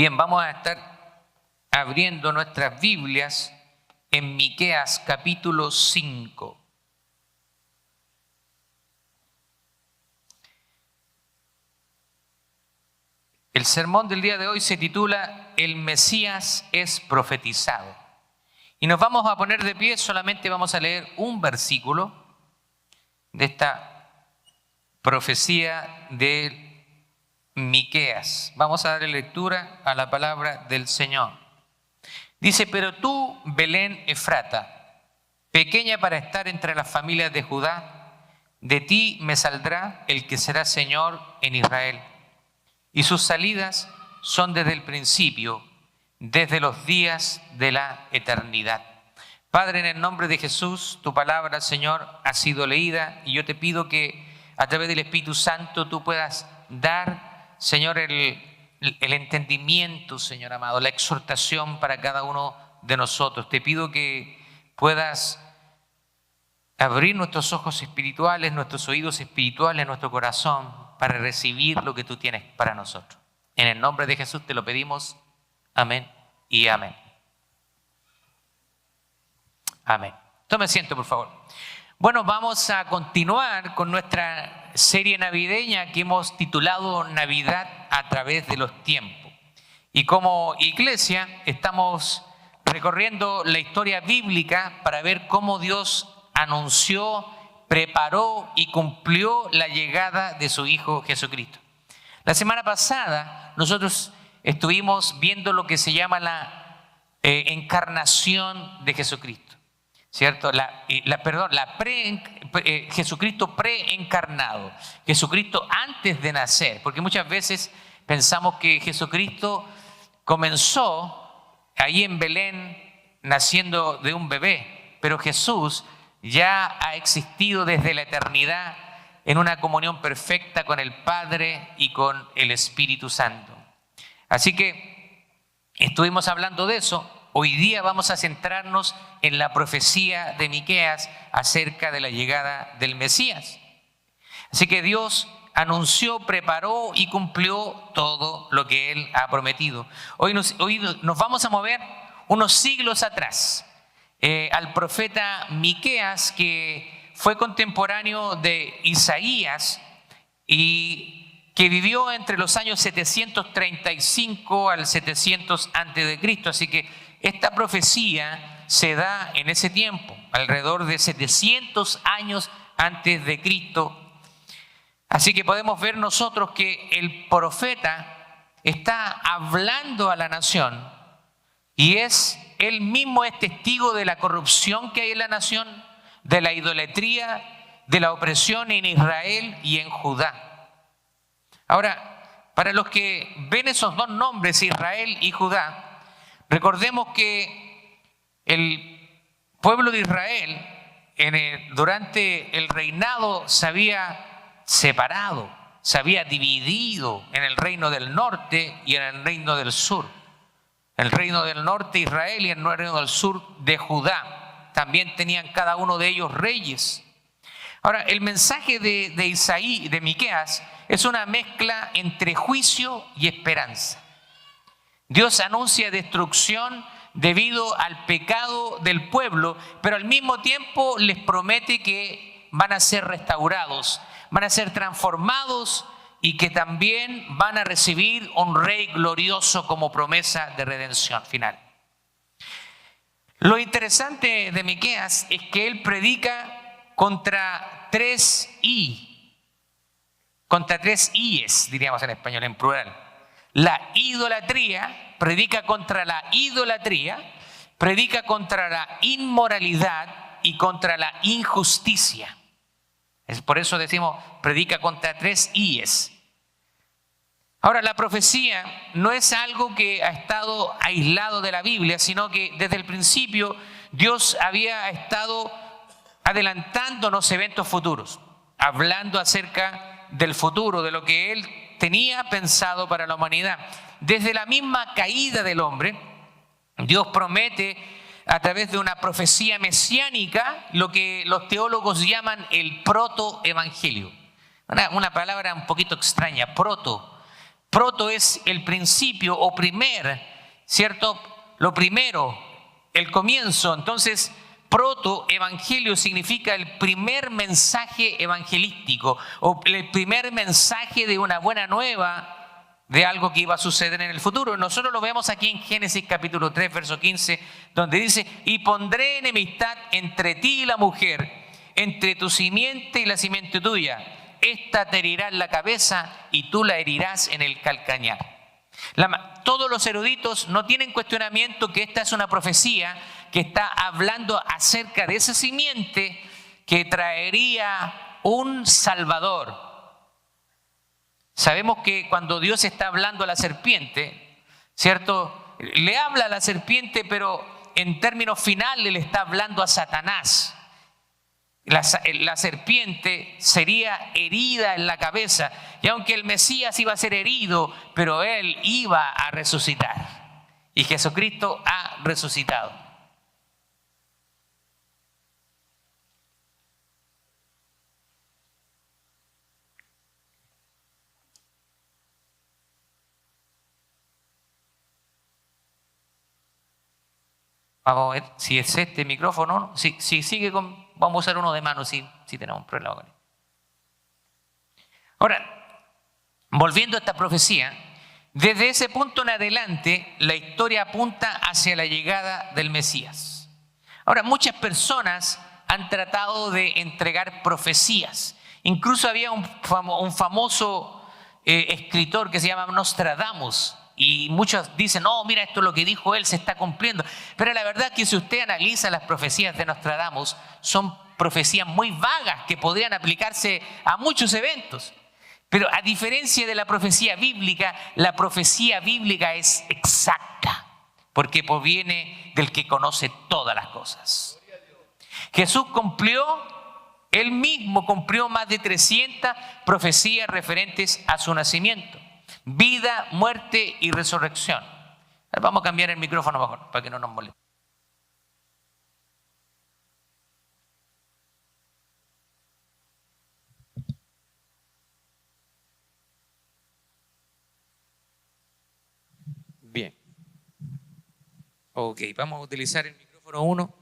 Bien, vamos a estar abriendo nuestras Biblias en Miqueas capítulo 5. El sermón del día de hoy se titula El Mesías es profetizado. Y nos vamos a poner de pie, solamente vamos a leer un versículo de esta profecía de Miqueas. Vamos a darle lectura a la palabra del Señor. Dice: pero tú, Belén Efrata, pequeña para estar entre las familias de Judá, de ti me saldrá el que será Señor en Israel. Y sus salidas son desde el principio, desde los días de la eternidad. Padre, en el nombre de Jesús, tu palabra, Señor, ha sido leída y yo te pido que a través del Espíritu Santo tú puedas dar, Señor, el entendimiento, Señor amado, la exhortación para cada uno de nosotros. Te pido que puedas abrir nuestros ojos espirituales, nuestros oídos espirituales, nuestro corazón, para recibir lo que tú tienes para nosotros. En el nombre de Jesús te lo pedimos. Amén y amén. Amén. Tome asiento, por favor. Bueno, vamos a continuar con nuestra serie navideña que hemos titulado Navidad a través de los tiempos. Y como iglesia estamos recorriendo la historia bíblica para ver cómo Dios anunció, preparó y cumplió la llegada de su Hijo Jesucristo. La semana pasada nosotros estuvimos viendo lo que se llama la encarnación de Jesucristo, ¿cierto? Jesucristo preencarnado, Jesucristo antes de nacer, porque muchas veces pensamos que Jesucristo comenzó ahí en Belén naciendo de un bebé, pero Jesús ya ha existido desde la eternidad en una comunión perfecta con el Padre y con el Espíritu Santo. Así que estuvimos hablando de eso. Hoy día vamos a centrarnos en la profecía de Miqueas acerca de la llegada del Mesías. Así que Dios anunció, preparó y cumplió todo lo que Él ha prometido. Hoy nos vamos a mover unos siglos atrás, al profeta Miqueas, que fue contemporáneo de Isaías y que vivió entre los años 735 al 700 a.C. Así que esta profecía se da en ese tiempo, alrededor de 700 años antes de Cristo. Así que podemos ver nosotros que el profeta está hablando a la nación y él mismo es testigo de la corrupción que hay en la nación, de la idolatría, de la opresión en Israel y en Judá. Ahora, para los que ven esos dos nombres, Israel y Judá, recordemos que el pueblo de Israel durante el reinado se había separado, se había dividido en el reino del norte y en el reino del sur. El reino del norte Israel y el reino del sur de Judá. También tenían cada uno de ellos reyes. Ahora, el mensaje de Isaías, de Miqueas, es una mezcla entre juicio y esperanza. Dios anuncia destrucción debido al pecado del pueblo, pero al mismo tiempo les promete que van a ser restaurados, van a ser transformados y que también van a recibir un rey glorioso como promesa de redención final. Lo interesante de Miqueas es que él predica contra tres íes, diríamos en español, en plural. La idolatría, predica contra la idolatría, predica contra la inmoralidad y contra la injusticia. Por eso decimos, predica contra tres íes. Ahora, la profecía no es algo que ha estado aislado de la Biblia, sino que desde el principio Dios había estado adelantándonos eventos futuros, hablando acerca del futuro, de lo que Él tenía pensado para la humanidad. Desde la misma caída del hombre, Dios promete a través de una profecía mesiánica lo que los teólogos llaman el protoevangelio. Una palabra un poquito extraña, proto. Proto es el principio o primer, ¿cierto? Lo primero, el comienzo. Entonces, proto-evangelio significa el primer mensaje evangelístico o el primer mensaje de una buena nueva de algo que iba a suceder en el futuro. Nosotros lo vemos aquí en Génesis capítulo 3, verso 15, donde dice: y pondré enemistad entre ti y la mujer, entre tu simiente y la simiente tuya. Esta te herirá en la cabeza y tú la herirás en el calcañar. Todos los eruditos no tienen cuestionamiento que esta es una profecía que está hablando acerca de esa simiente que traería un Salvador. Sabemos que cuando Dios está hablando a la serpiente, ¿cierto? Le habla a la serpiente, pero en términos finales le está hablando a Satanás. La serpiente sería herida en la cabeza, y aunque el Mesías iba a ser herido, pero él iba a resucitar. Y Jesucristo ha resucitado. Vamos a ver si es este micrófono. Si sigue con, vamos a usar uno de mano si tenemos un problema con él. Ahora, volviendo a esta profecía, desde ese punto en adelante la historia apunta hacia la llegada del Mesías. Ahora, muchas personas han tratado de entregar profecías. Incluso había un famoso escritor que se llama Nostradamus. Y muchos dicen: no, mira, esto es lo que dijo él, se está cumpliendo. Pero la verdad es que si usted analiza las profecías de Nostradamus, son profecías muy vagas que podrían aplicarse a muchos eventos. Pero a diferencia de la profecía bíblica es exacta, porque proviene del que conoce todas las cosas. Jesús él mismo cumplió más de 300 profecías referentes a su nacimiento. Vida, muerte y resurrección. Vamos a cambiar el micrófono mejor para que no nos moleste. Bien. Ok, vamos a utilizar el micrófono 1,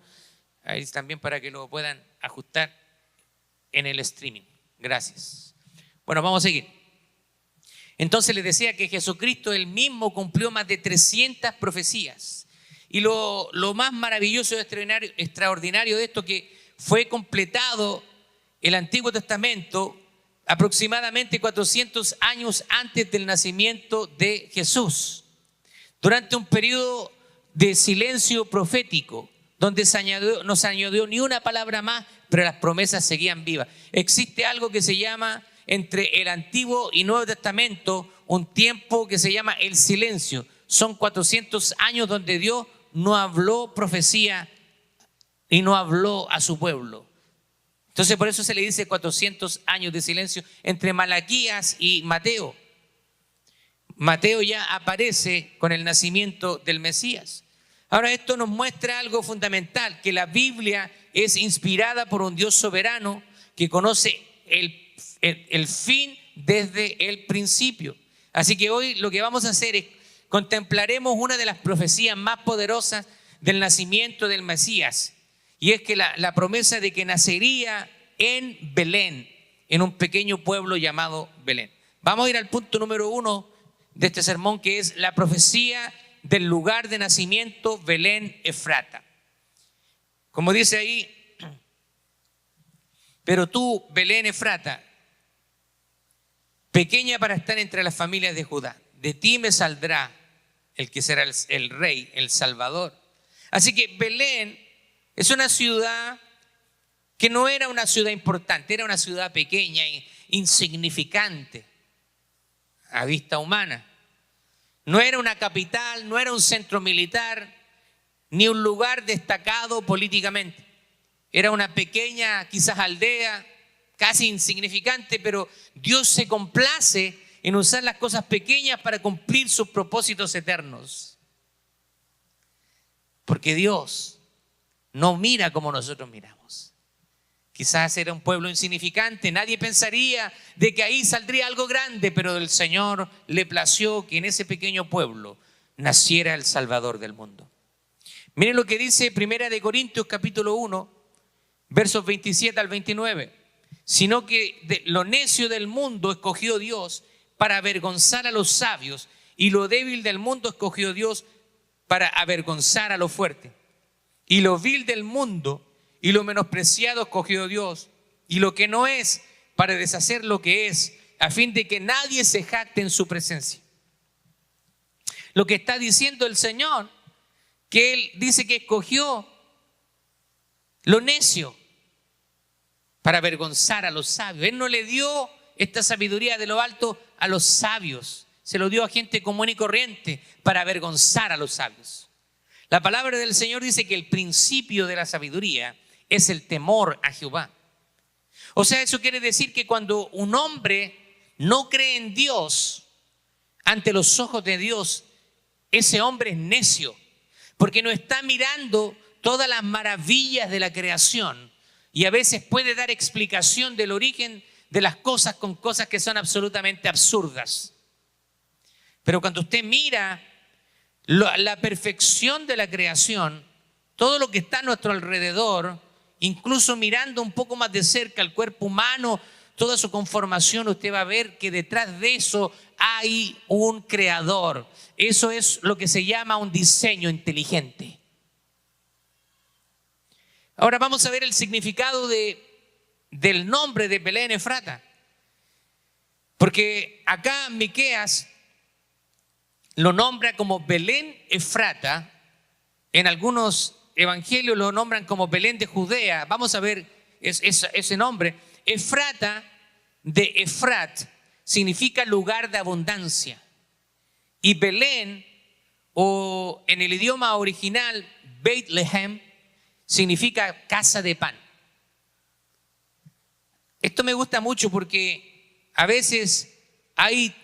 ahí también para que lo puedan ajustar en el streaming. Gracias. Bueno, vamos a seguir. Entonces les decía que Jesucristo él mismo cumplió más de 300 profecías. Y lo más maravilloso y extraordinario de esto, que fue completado el Antiguo Testamento aproximadamente 400 años antes del nacimiento de Jesús, durante un periodo de silencio profético, donde no se añadió ni una palabra más, pero las promesas seguían vivas. Existe algo que se llama, entre el Antiguo y Nuevo Testamento, un tiempo que se llama el silencio. Son 400 años donde Dios no habló profecía y no habló a su pueblo. Entonces por eso se le dice 400 años de silencio entre Malaquías y Mateo. Mateo ya aparece con el nacimiento del Mesías. Ahora, esto nos muestra algo fundamental, que la Biblia es inspirada por un Dios soberano que conoce el fin desde el principio. Así que hoy lo que vamos a hacer es contemplaremos una de las profecías más poderosas del nacimiento del Mesías, y es que la promesa de que nacería en Belén, en un pequeño pueblo llamado Belén. Vamos a ir al punto número 1 de este sermón, que es la profecía del lugar de nacimiento Belén Efrata. Como dice ahí: pero tú, Belén Efrata, pequeña para estar entre las familias de Judá, de ti me saldrá el que será el rey, el Salvador. Así que Belén es una ciudad que no era una ciudad importante, era una ciudad pequeña e insignificante a vista humana. No era una capital, no era un centro militar, ni un lugar destacado políticamente. Era una pequeña, quizás aldea, casi insignificante, pero Dios se complace en usar las cosas pequeñas para cumplir sus propósitos eternos. Porque Dios no mira como nosotros miramos. Quizás era un pueblo insignificante, nadie pensaría de que ahí saldría algo grande, pero el Señor le plació que en ese pequeño pueblo naciera el Salvador del mundo. Miren lo que dice 1 Corintios capítulo 1, versos 27 al 29. Sino que de lo necio del mundo escogió Dios para avergonzar a los sabios, y lo débil del mundo escogió Dios para avergonzar a lo fuerte. Y lo vil del mundo y lo menospreciado escogió Dios, y lo que no es, para deshacer lo que es, a fin de que nadie se jacte en su presencia. Lo que está diciendo el Señor, que Él dice que escogió lo necio para avergonzar a los sabios. Él no le dio esta sabiduría de lo alto a los sabios, se lo dio a gente común y corriente para avergonzar a los sabios. La palabra del Señor dice que el principio de la sabiduría es el temor a Jehová. O sea, eso quiere decir que cuando un hombre no cree en Dios, ante los ojos de Dios, ese hombre es necio, porque no está mirando todas las maravillas de la creación y a veces puede dar explicación del origen de las cosas con cosas que son absolutamente absurdas. Pero cuando usted mira la perfección de la creación, todo lo que está a nuestro alrededor, incluso mirando un poco más de cerca el cuerpo humano, toda su conformación, usted va a ver que detrás de eso hay un creador. Eso es lo que se llama un diseño inteligente. Ahora vamos a ver el significado del nombre de Belén Efrata. Porque acá Miqueas lo nombra como Belén Efrata. En algunos evangelios lo nombran como Belén de Judea. Vamos a ver ese nombre. Efrata de Efrat significa lugar de abundancia. Y Belén, o en el idioma original Bethlehem, significa casa de pan. Esto me gusta mucho porque a veces hay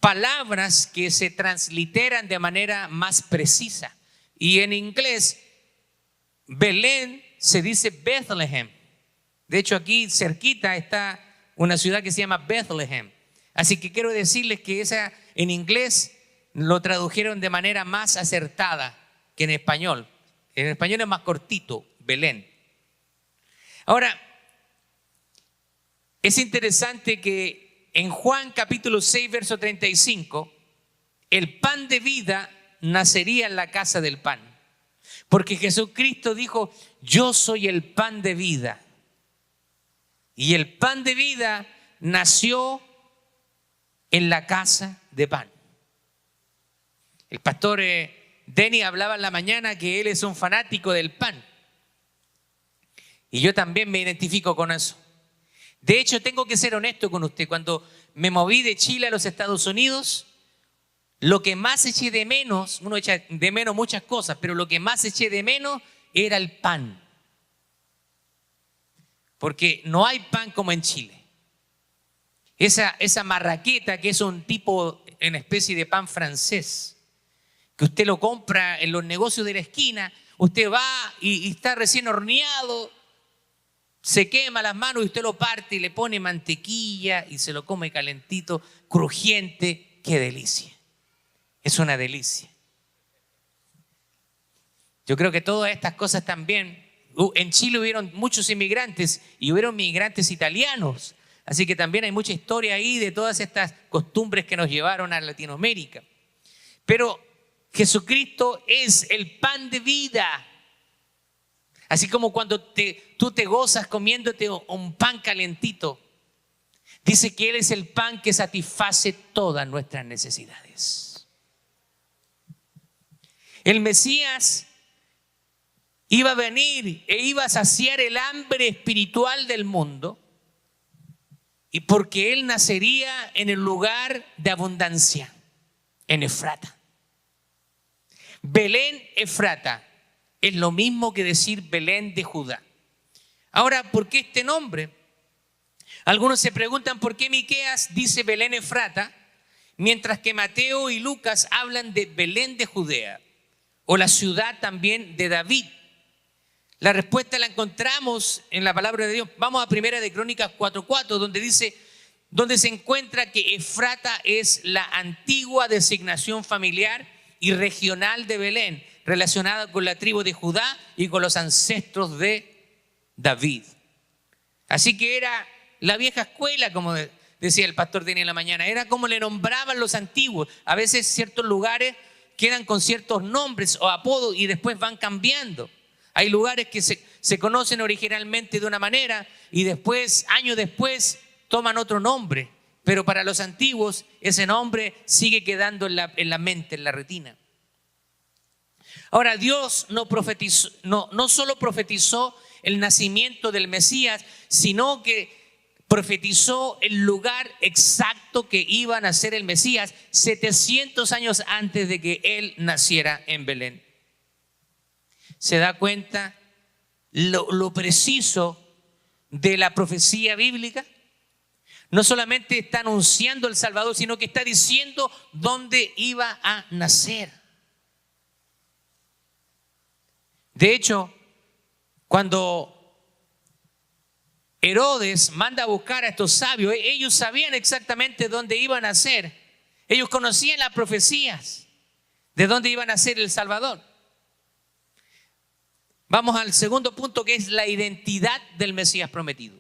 palabras que se transliteran de manera más precisa. Y en inglés, Belén se dice Bethlehem. De hecho, aquí cerquita está una ciudad que se llama Bethlehem. Así que quiero decirles que esa en inglés lo tradujeron de manera más acertada que en español. En español es más cortito, Belén. Ahora, es interesante que en Juan capítulo 6, verso 35, el pan de vida nacería en la casa del pan. Porque Jesucristo dijo, yo soy el pan de vida. Y el pan de vida nació en la casa de pan. El pastor Denny hablaba en la mañana que él es un fanático del pan. Y yo también me identifico con eso. De hecho, tengo que ser honesto con usted. Cuando me moví de Chile a los Estados Unidos, lo que más eché de menos, uno echa de menos muchas cosas, pero lo que más eché de menos era el pan. Porque no hay pan como en Chile. Esa marraqueta, que es un tipo, en especie de pan francés, que usted lo compra en los negocios de la esquina, usted va y está recién horneado, se quema las manos y usted lo parte y le pone mantequilla y se lo come calentito, crujiente. ¡Qué delicia! Es una delicia. Yo creo que todas estas cosas también, en Chile hubieron muchos inmigrantes y hubieron migrantes italianos, así que también hay mucha historia ahí de todas estas costumbres que nos llevaron a Latinoamérica. Pero Jesucristo es el pan de vida. Así como cuando tú te gozas comiéndote un pan calentito, dice que Él es el pan que satisface todas nuestras necesidades. El Mesías iba a venir e iba a saciar el hambre espiritual del mundo, y porque Él nacería en el lugar de abundancia, en Efrata. Belén Efrata es lo mismo que decir Belén de Judá. Ahora, ¿por qué este nombre? Algunos se preguntan por qué Miqueas dice Belén Efrata, mientras que Mateo y Lucas hablan de Belén de Judea, o la ciudad también de David. La respuesta la encontramos en la palabra de Dios. Vamos a Primera de Crónicas 4:4, donde dice, donde se encuentra que Efrata es la antigua designación familiar y regional de Belén, relacionada con la tribu de Judá y con los ancestros de David. Así que era la vieja escuela, como decía el pastor Denis en la mañana, era como le nombraban los antiguos. A veces ciertos lugares quedan con ciertos nombres o apodos y después van cambiando. Hay lugares que se conocen originalmente de una manera y después, años después, toman otro nombre. Pero para los antiguos ese nombre sigue quedando en la mente, en la retina. Ahora, Dios no solo profetizó el nacimiento del Mesías, sino que profetizó el lugar exacto que iba a nacer el Mesías 700 años antes de que él naciera en Belén. ¿Se da cuenta lo preciso de la profecía bíblica? No solamente está anunciando el Salvador, sino que está diciendo dónde iba a nacer. De hecho, cuando Herodes manda a buscar a estos sabios, ellos sabían exactamente dónde iban a nacer. Ellos conocían las profecías de dónde iba a nacer el Salvador. Vamos al segundo punto, que es la identidad del Mesías prometido.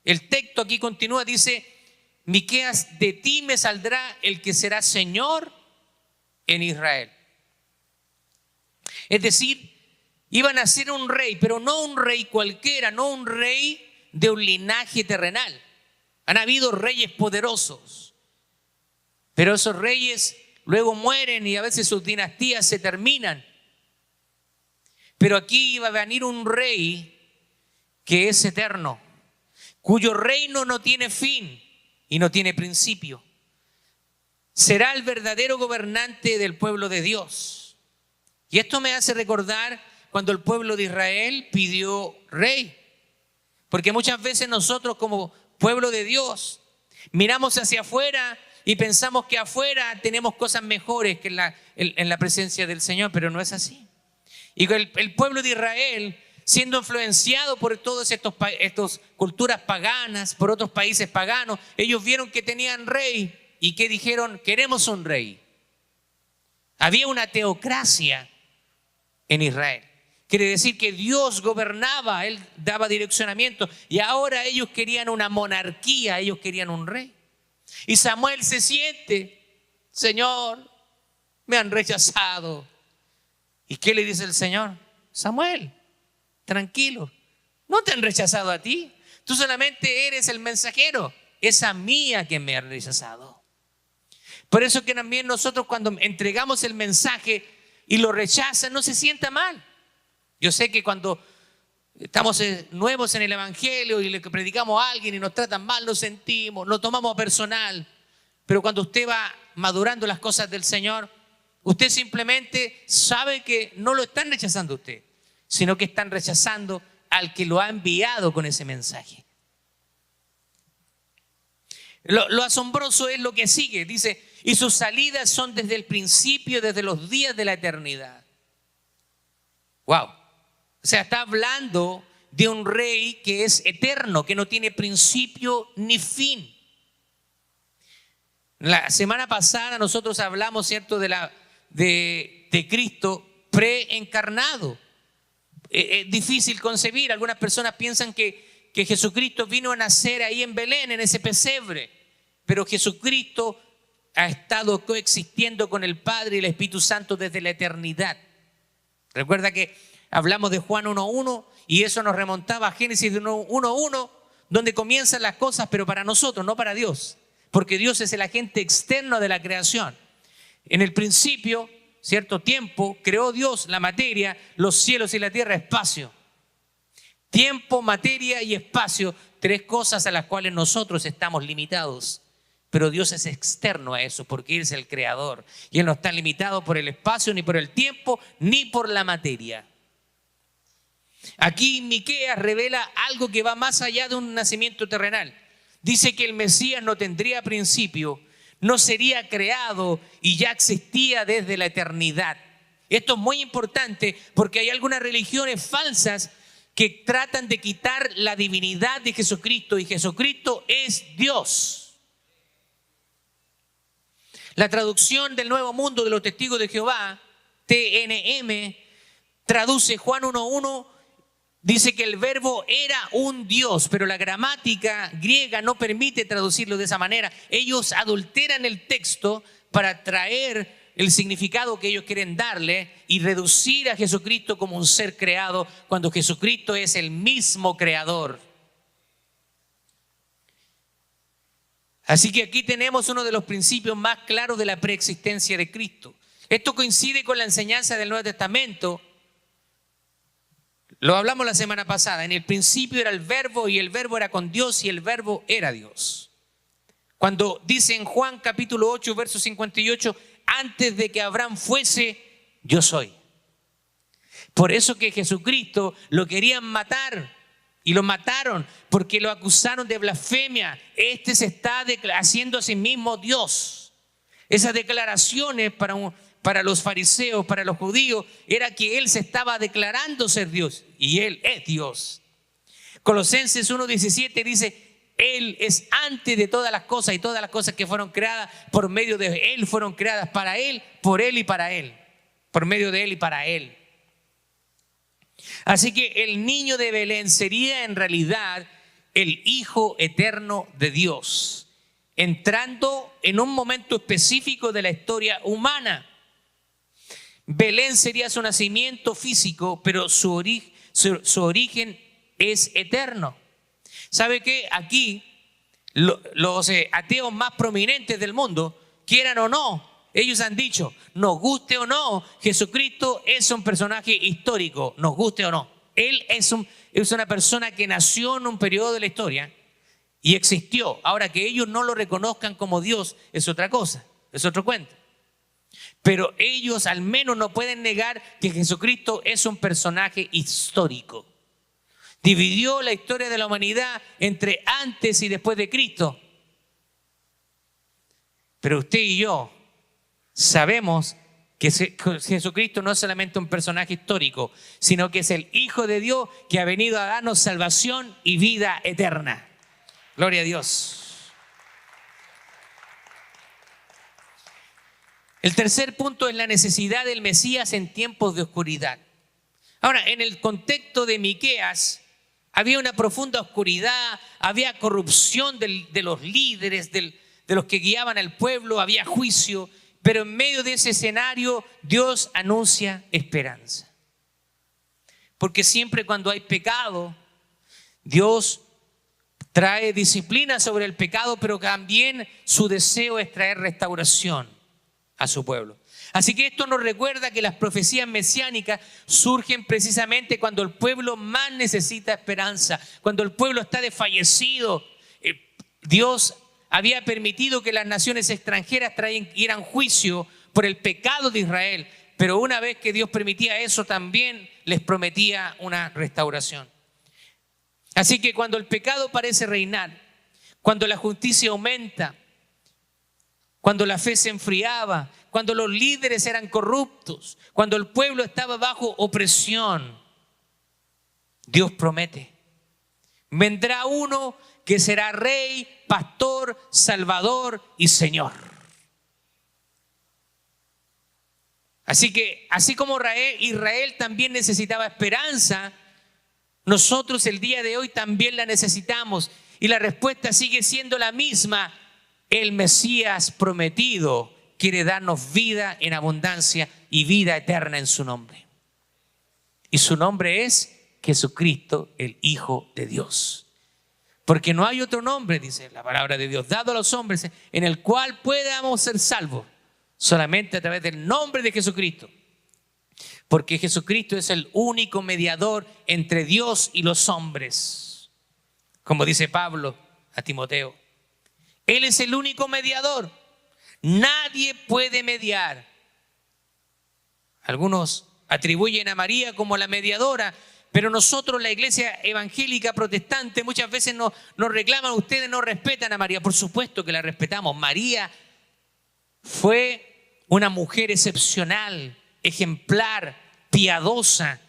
El texto aquí continúa, dice, Miqueas, de ti me saldrá el que será Señor en Israel. Es decir, iba a nacer un rey, pero no un rey cualquiera, no un rey de un linaje terrenal. Han habido reyes poderosos, pero esos reyes luego mueren y a veces sus dinastías se terminan. Pero aquí iba a venir un rey que es eterno, cuyo reino no tiene fin y no tiene principio. Será el verdadero gobernante del pueblo de Dios. Y esto me hace recordar cuando el pueblo de Israel pidió rey. Porque muchas veces nosotros como pueblo de Dios miramos hacia afuera y pensamos que afuera tenemos cosas mejores que en la presencia del Señor, pero no es así. Y el pueblo de Israel, siendo influenciado por todas estas culturas paganas, por otros países paganos, ellos vieron que tenían rey y que dijeron, queremos un rey. Había una teocracia en Israel. Quiere decir que Dios gobernaba, Él daba direccionamiento y ahora ellos querían una monarquía, ellos querían un rey. Y Samuel se siente, Señor, me han rechazado. ¿Y qué le dice el Señor? Samuel, tranquilo, no te han rechazado a ti, tú solamente eres el mensajero, es a mí a quien me han rechazado. Por eso que también nosotros cuando entregamos el mensaje y lo rechazan, no se sienta mal. Yo sé que cuando estamos nuevos en el Evangelio y le predicamos a alguien y nos tratan mal, lo sentimos, lo tomamos a personal. Pero cuando usted va madurando las cosas del Señor, usted simplemente sabe que no lo están rechazando a usted, sino que están rechazando al que lo ha enviado con ese mensaje. Lo asombroso es lo que sigue. Dice, y sus salidas son desde el principio, desde los días de la eternidad. Wow. O sea, está hablando de un rey que es eterno, que no tiene principio ni fin. La semana pasada nosotros hablamos, ¿cierto?, de Cristo preencarnado. Es difícil concebir. Algunas personas piensan que Jesucristo vino a nacer ahí en Belén, en ese pesebre. Pero Jesucristo ha estado coexistiendo con el Padre y el Espíritu Santo desde la eternidad. Recuerda que hablamos de Juan 1:1 y eso nos remontaba a Génesis 1:1, donde comienzan las cosas, pero para nosotros, no para Dios. Porque Dios es el agente externo de la creación. En el principio, cierto tiempo, creó Dios la materia, los cielos y la tierra, espacio. Tiempo, materia y espacio, tres cosas a las cuales nosotros estamos limitados. Pero Dios es externo a eso porque Él es el creador. Y Él no está limitado por el espacio, ni por el tiempo, ni por la materia. Aquí Miqueas revela algo que va más allá de un nacimiento terrenal. Dice que el Mesías no tendría principio, no sería creado y ya existía desde la eternidad. Esto es muy importante porque hay algunas religiones falsas que tratan de quitar la divinidad de Jesucristo, y Jesucristo es Dios. La traducción del Nuevo Mundo de los Testigos de Jehová, TNM, traduce Juan 1:1, dice que el verbo era un Dios, pero la gramática griega no permite traducirlo de esa manera. Ellos adulteran el texto para traer el significado que ellos quieren darle y reducir a Jesucristo como un ser creado, cuando Jesucristo es el mismo creador. Así que aquí tenemos uno de los principios más claros de la preexistencia de Cristo. Esto coincide con la enseñanza del Nuevo Testamento. Lo hablamos la semana pasada. En el principio era el verbo, y el verbo era con Dios, y el verbo era Dios. Cuando dice en Juan capítulo 8, verso 58, antes de que Abraham fuese, yo soy. Por eso que Jesucristo lo querían matar, y lo mataron porque lo acusaron de blasfemia. Este se está haciendo a sí mismo Dios. Esas declaraciones para los fariseos, para los judíos, era que él se estaba declarando ser Dios, y él es Dios. Colosenses 1:17 dice: Él es antes de todas las cosas, y todas las cosas que fueron creadas por medio de Él fueron creadas para Él, por Él y para Él, por medio de Él y para Él. Así que el niño de Belén sería en realidad el Hijo eterno de Dios, entrando en un momento específico de la historia humana. Belén sería su nacimiento físico, pero su origen es eterno. ¿Sabe qué? Aquí los ateos más prominentes del mundo, quieran o no, ellos han dicho, nos guste o no, Jesucristo es un personaje histórico, nos guste o no. Él es una persona que nació en un periodo de la historia y existió. Ahora, que ellos no lo reconozcan como Dios es otra cosa, es otro cuento. Pero ellos al menos no pueden negar que Jesucristo es un personaje histórico. Dividió la historia de la humanidad entre antes y después de Cristo. Pero usted y yo sabemos que Jesucristo no es solamente un personaje histórico, sino que es el Hijo de Dios que ha venido a darnos salvación y vida eterna. Gloria a Dios. El tercer punto es la necesidad del Mesías en tiempos de oscuridad. Ahora, en el contexto de Miqueas, había una profunda oscuridad, había corrupción de los líderes, de los que guiaban al pueblo, había juicio. Pero en medio de ese escenario, Dios anuncia esperanza. Porque siempre cuando hay pecado, Dios trae disciplina sobre el pecado, pero también su deseo es traer restauración a su pueblo. Así que esto nos recuerda que las profecías mesiánicas surgen precisamente cuando el pueblo más necesita esperanza, cuando el pueblo está desfallecido. Dios había permitido que las naciones extranjeras trajeran juicio por el pecado de Israel, pero una vez que Dios permitía eso, también les prometía una restauración. Así que cuando el pecado parece reinar, cuando la justicia aumenta, cuando la fe se enfriaba, cuando los líderes eran corruptos, cuando el pueblo estaba bajo opresión, Dios promete: vendrá uno que será rey, pastor, salvador y señor. Así que, así como Israel también necesitaba esperanza, nosotros el día de hoy también la necesitamos. Y la respuesta sigue siendo la misma: el Mesías prometido quiere darnos vida en abundancia y vida eterna en su nombre. Y su nombre es Jesucristo, el Hijo de Dios. Porque no hay otro nombre, dice la palabra de Dios, dado a los hombres, en el cual podamos ser salvos, solamente a través del nombre de Jesucristo. Porque Jesucristo es el único mediador entre Dios y los hombres. Como dice Pablo a Timoteo, Él es el único mediador. Nadie puede mediar. Algunos atribuyen a María como la mediadora, pero nosotros, la iglesia evangélica protestante, muchas veces nos reclaman: ustedes no respetan a María. Por supuesto que la respetamos. María fue una mujer excepcional, ejemplar, piadosa,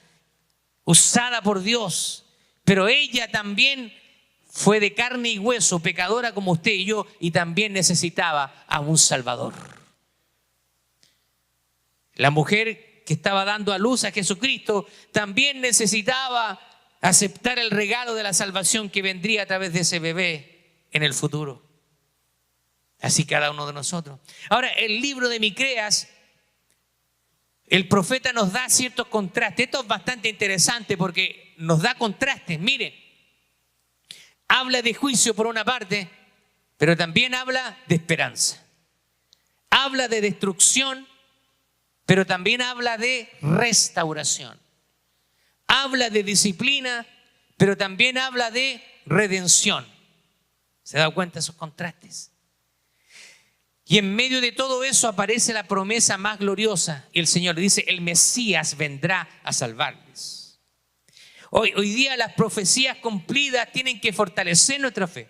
usada por Dios, pero ella también fue de carne y hueso, pecadora como usted y yo, y también necesitaba a un Salvador. La mujer que estaba dando a luz a Jesucristo también necesitaba aceptar el regalo de la salvación que vendría a través de ese bebé en el futuro. Así cada uno de nosotros. Ahora, el libro de Miqueas, el profeta nos da ciertos contrastes. Esto es bastante interesante porque nos da contrastes. Mire, habla de juicio por una parte, pero también habla de esperanza. Habla de destrucción, pero también habla de restauración. Habla de disciplina, pero también habla de redención. ¿Se da cuenta de esos contrastes? Y en medio de todo eso aparece la promesa más gloriosa. Y el Señor dice, el Mesías vendrá a salvarles. Hoy día las profecías cumplidas tienen que fortalecer nuestra fe.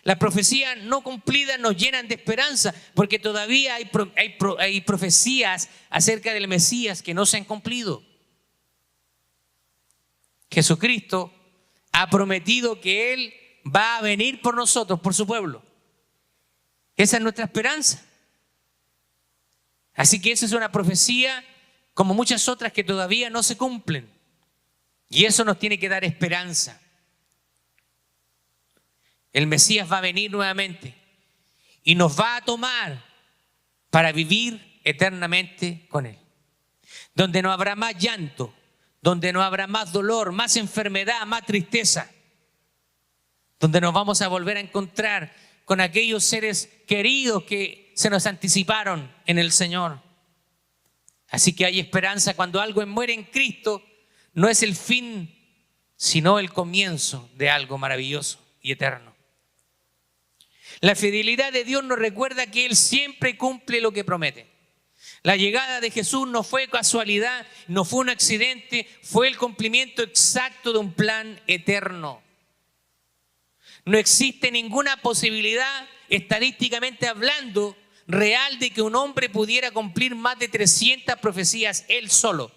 Las profecías no cumplidas nos llenan de esperanza porque todavía hay profecías acerca del Mesías que no se han cumplido. Jesucristo ha prometido que Él va a venir por nosotros, por su pueblo. Esa es nuestra esperanza. Así que esa es una profecía como muchas otras que todavía no se cumplen. Y eso nos tiene que dar esperanza. El Mesías va a venir nuevamente y nos va a tomar para vivir eternamente con Él. Donde no habrá más llanto, donde no habrá más dolor, más enfermedad, más tristeza. Donde nos vamos a volver a encontrar con aquellos seres queridos que se nos anticiparon en el Señor. Así que hay esperanza. Cuando algo muere en Cristo, no es el fin, sino el comienzo de algo maravilloso y eterno. La fidelidad de Dios nos recuerda que Él siempre cumple lo que promete. La llegada de Jesús no fue casualidad, no fue un accidente, fue el cumplimiento exacto de un plan eterno. No existe ninguna posibilidad, estadísticamente hablando, real de que un hombre pudiera cumplir más de 300 profecías él solo.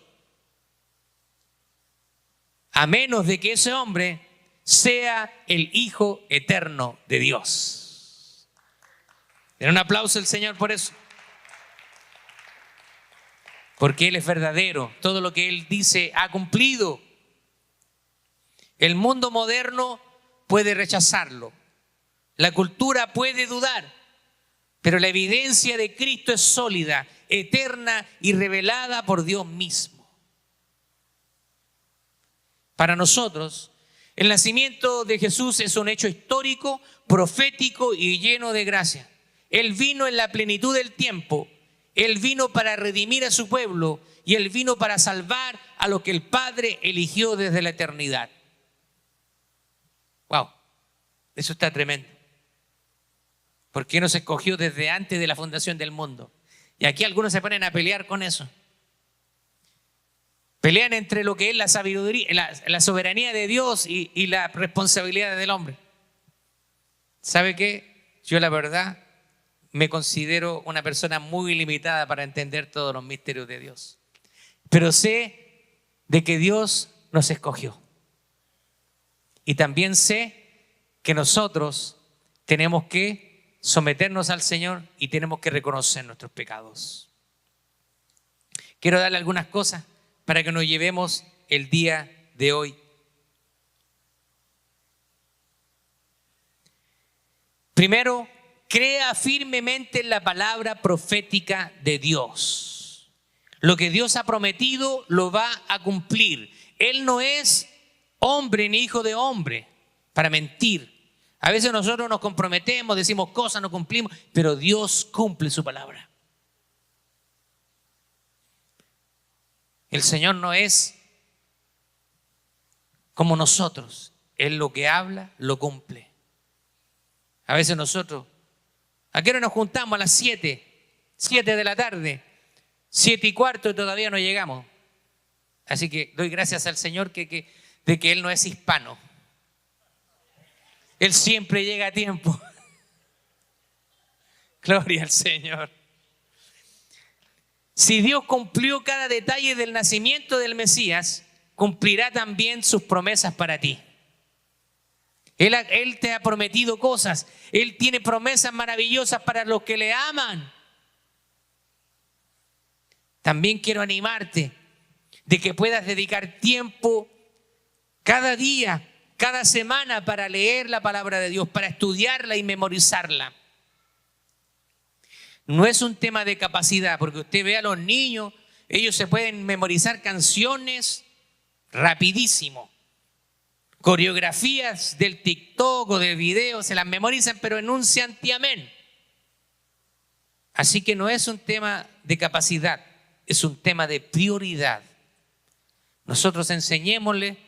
A menos de que ese hombre sea el Hijo eterno de Dios. Den un aplauso al Señor por eso. Porque Él es verdadero. Todo lo que Él dice ha cumplido. El mundo moderno puede rechazarlo. La cultura puede dudar. Pero la evidencia de Cristo es sólida, eterna y revelada por Dios mismo. Para nosotros, el nacimiento de Jesús es un hecho histórico, profético y lleno de gracia. Él vino en la plenitud del tiempo. Él vino para redimir a su pueblo y Él vino para salvar a lo que el Padre eligió desde la eternidad. Wow, eso está tremendo. Porque nos escogió desde antes de la fundación del mundo. Y aquí algunos se ponen a pelear con eso. Pelean entre lo que es la sabiduría, la soberanía de Dios y la responsabilidad del hombre. ¿Sabe qué? Yo la verdad me considero una persona muy limitada para entender todos los misterios de Dios. Pero sé de que Dios nos escogió. Y también sé que nosotros tenemos que someternos al Señor y tenemos que reconocer nuestros pecados. Quiero darle algunas cosas para que nos llevemos el día de hoy. Primero, crea firmemente en la palabra profética de Dios. Lo que Dios ha prometido lo va a cumplir. Él no es hombre ni hijo de hombre para mentir. A veces nosotros nos comprometemos, decimos cosas, no cumplimos, pero Dios cumple su palabra. El Señor no es como nosotros. Él lo que habla, lo cumple. A veces nosotros, ¿a qué hora nos juntamos? A las 7 de la tarde, 7:15 y todavía no llegamos. Así que doy gracias al Señor de que Él no es hispano. Él siempre llega a tiempo. Gloria al Señor. Si Dios cumplió cada detalle del nacimiento del Mesías, cumplirá también sus promesas para ti. Él te ha prometido cosas. Él tiene promesas maravillosas para los que le aman. También quiero animarte de que puedas dedicar tiempo cada día, cada semana para leer la palabra de Dios, para estudiarla y memorizarla. No es un tema de capacidad, porque usted ve a los niños, ellos se pueden memorizar canciones rapidísimo. Coreografías del TikTok o del video se las memorizan, pero en un santiamén. Así que no es un tema de capacidad, es un tema de prioridad. Nosotros enseñémosle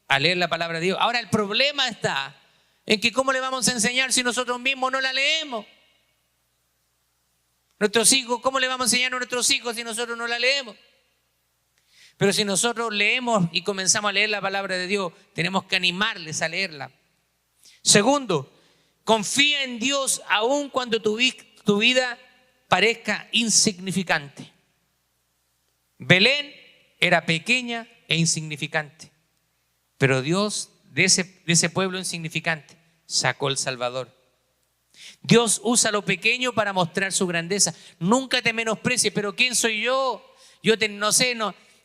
a leer la palabra de Dios. Ahora el problema está en que ¿cómo le vamos a enseñar si nosotros mismos no la leemos? Nuestros hijos, ¿cómo le vamos a enseñar a nuestros hijos si nosotros no la leemos? Pero si nosotros leemos y comenzamos a leer la palabra de Dios, tenemos que animarles a leerla. Segundo, confía en Dios aun cuando tu vida parezca insignificante. Belén era pequeña e insignificante, pero Dios de ese pueblo insignificante sacó el Salvador. Dios usa lo pequeño para mostrar su grandeza. Nunca te menosprecies, pero ¿quién soy yo? No sé,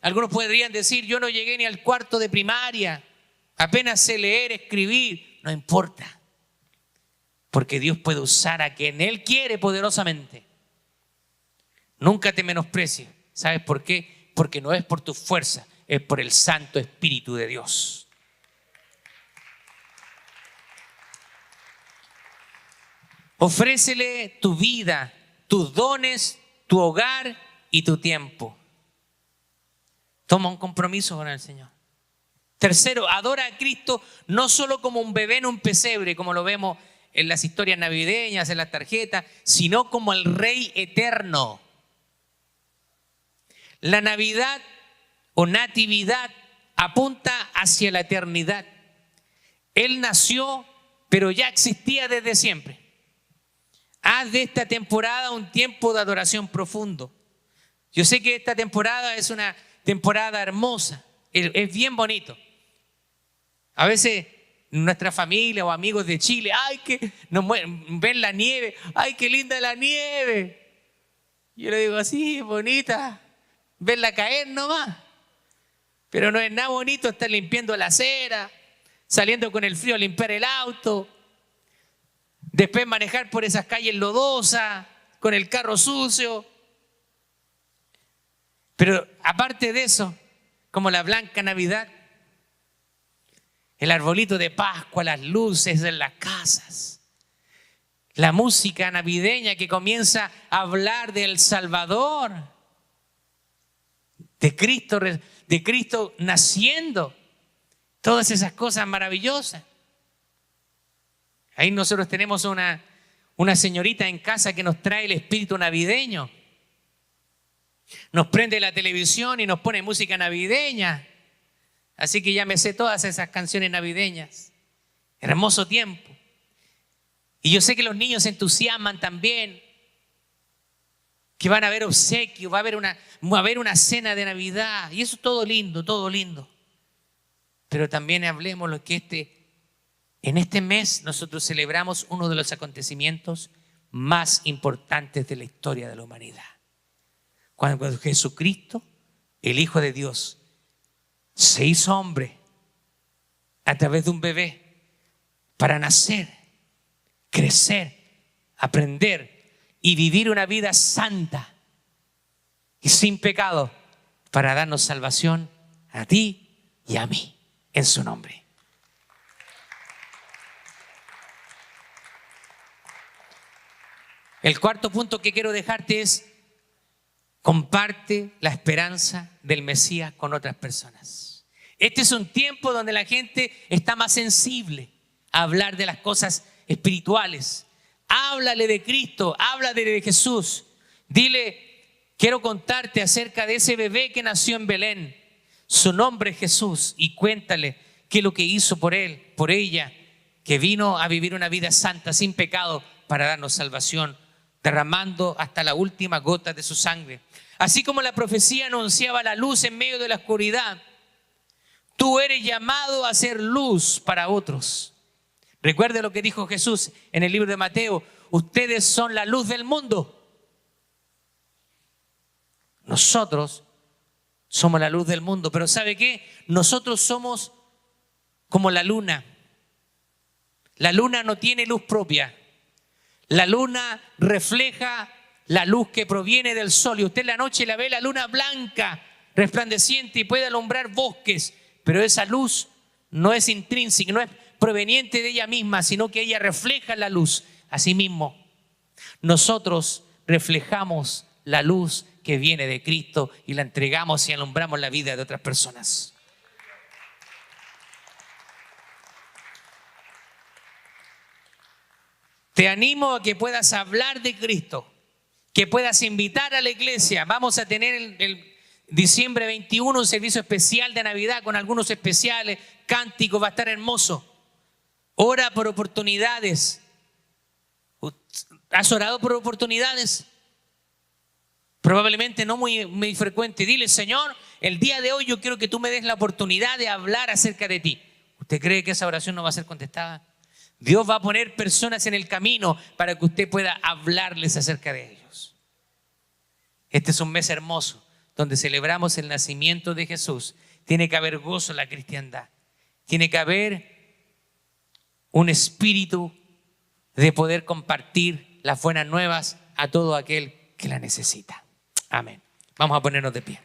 algunos podrían decir, yo no llegué ni al cuarto de primaria, apenas sé leer, escribir. No importa, porque Dios puede usar a quien Él quiere poderosamente. Nunca te menosprecies. ¿Sabes por qué? Porque no es por tu fuerza, es por el Santo Espíritu de Dios. Ofrécele tu vida, tus dones, tu hogar y tu tiempo. Toma un compromiso con el Señor. Tercero, adora a Cristo no solo como un bebé en un pesebre, como lo vemos en las historias navideñas, en las tarjetas, sino como el Rey eterno. La Navidad o Natividad apunta hacia la eternidad. Él nació, pero ya existía desde siempre. Haz de esta temporada un tiempo de adoración profundo. Yo sé que esta temporada es una temporada hermosa, es bien bonito. A veces nuestra familia o amigos de Chile, ven la nieve, ¡ay, qué linda la nieve! Yo le digo, así, es bonita, verla caer nomás. Pero no es nada bonito estar limpiando la acera, saliendo con el frío a limpiar el auto, después manejar por esas calles lodosas, con el carro sucio. Pero aparte de eso, como la blanca Navidad, el arbolito de Pascua, las luces en las casas, la música navideña que comienza a hablar del Salvador, de Cristo naciendo, todas esas cosas maravillosas. Ahí nosotros tenemos una señorita en casa que nos trae el espíritu navideño. Nos prende la televisión y nos pone música navideña. Así que ya me sé todas esas canciones navideñas. Hermoso tiempo. Y yo sé que los niños se entusiasman también. Que van a haber obsequios, va a haber una cena de Navidad. Y eso es todo lindo, todo lindo. Pero también hablemos lo que en este mes nosotros celebramos uno de los acontecimientos más importantes de la historia de la humanidad. Cuando Jesucristo, el Hijo de Dios, se hizo hombre a través de un bebé para nacer, crecer, aprender y vivir una vida santa y sin pecado para darnos salvación a ti y a mí en su nombre. El cuarto punto que quiero dejarte es: comparte la esperanza del Mesías con otras personas. Este es un tiempo donde la gente está más sensible a hablar de las cosas espirituales. Háblale de Cristo, háblale de Jesús. Dile, quiero contarte acerca de ese bebé que nació en Belén. Su nombre es Jesús, y cuéntale qué es lo que hizo por él, por ella, que vino a vivir una vida santa, sin pecado, para darnos salvación, derramando hasta la última gota de su sangre. Así como la profecía anunciaba la luz en medio de la oscuridad, Tú eres llamado a ser luz para otros. Recuerde lo que dijo Jesús en el libro de Mateo. Ustedes son la luz del mundo. Nosotros somos la luz del mundo. Pero ¿sabe qué? Nosotros somos como la luna. La luna no tiene luz propia. La luna refleja la luz que proviene del sol. Y usted en la noche la ve la luna blanca, resplandeciente y puede alumbrar bosques. Pero esa luz no es intrínseca, no es proveniente de ella misma, sino que ella refleja la luz. Asimismo, nosotros reflejamos la luz que viene de Cristo y la entregamos y alumbramos la vida de otras personas. Te animo a que puedas hablar de Cristo, que puedas invitar a la iglesia. Vamos a tener el diciembre 21 un servicio especial de Navidad con algunos especiales, cánticos, va a estar hermoso. Ora por oportunidades. ¿Has orado por oportunidades? Probablemente no muy frecuente. Dile, Señor, el día de hoy yo quiero que tú me des la oportunidad de hablar acerca de ti. ¿Usted cree que esa oración no va a ser contestada? Dios va a poner personas en el camino para que usted pueda hablarles acerca de ellos. Este es un mes hermoso donde celebramos el nacimiento de Jesús. Tiene que haber gozo en la cristiandad. Tiene que haber un espíritu de poder compartir las buenas nuevas a todo aquel que la necesita. Amén. Vamos a ponernos de pie.